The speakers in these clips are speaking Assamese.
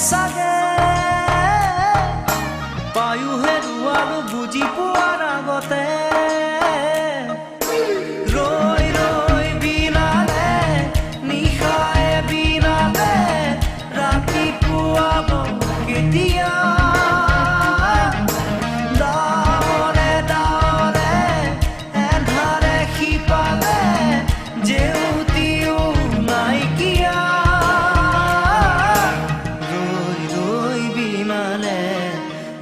চাগে পায়ো হেৰুৱালো বুজি পোৱাৰ আগতে ৰৈ ৰৈ বিনালে নিশায়ে বিনালে ৰাতিপুৱাব কেতিয়া ডাৱৰে ডাৱৰে এন্ধাৰে সিপালে জেউতিও নাইকিয়া ৰৈ ৰৈ বিনালে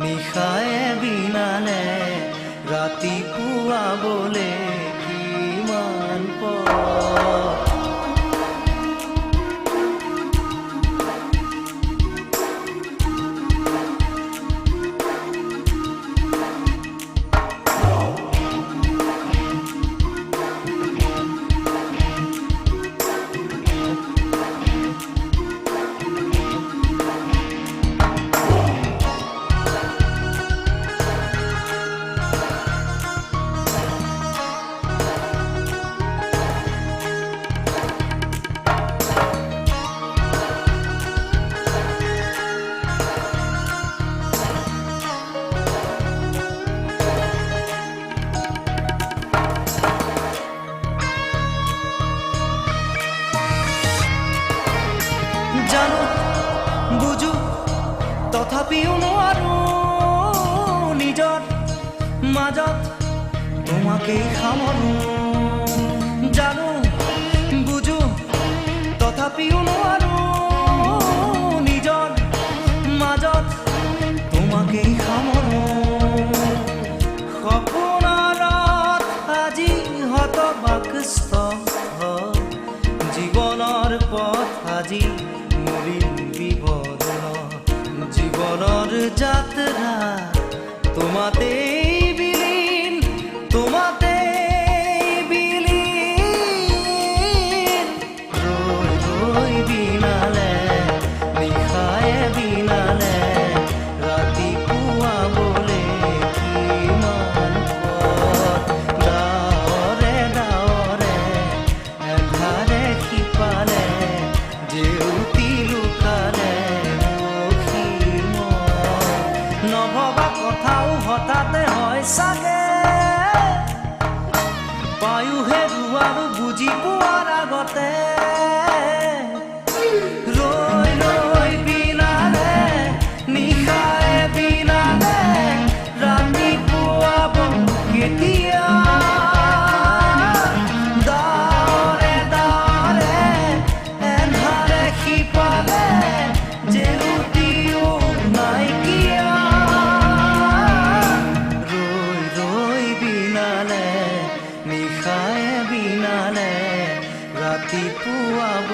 নিশায়ে বিনালে ৰাতিপুৱাবলে কিমান পৰ জানো বুঝো তথাপিও নোৱাৰো নিজৰ মাজত তোমাকেই সামৰো জানো বুঝো তথাপিও নোৱাৰো নিজৰ মাজত তোমাকেই সামৰো সপোনত আজি হতবাকস্থ জীৱনৰ পথ আজি জীবনৰ যাত্ৰা তোমাতেই বিলীন তোমাতেই বিলীন ৰৈ ৰৈ বিনালে নিশায়ে বিনালে ৰাতিপুৱাবলে কিমান পথ ডাৱৰে ডাৱৰে এন্ধাৰে সিপালে জেউতি লুকালে নভবা কথাও হঠাতে হয় চাগে পায়ো হেৰুৱালো বুজি পোৱাৰ আগতে ৰৈ ৰৈ বিনালে নিশায়ে বিনালে ৰাতিপুৱাব কেতিয়া ডাৱৰে ডাৱৰে এন্ধাৰে সিপালে জেউতিও নাইকিয়া নিশায়ে বিনালে ৰাতিপুৱাব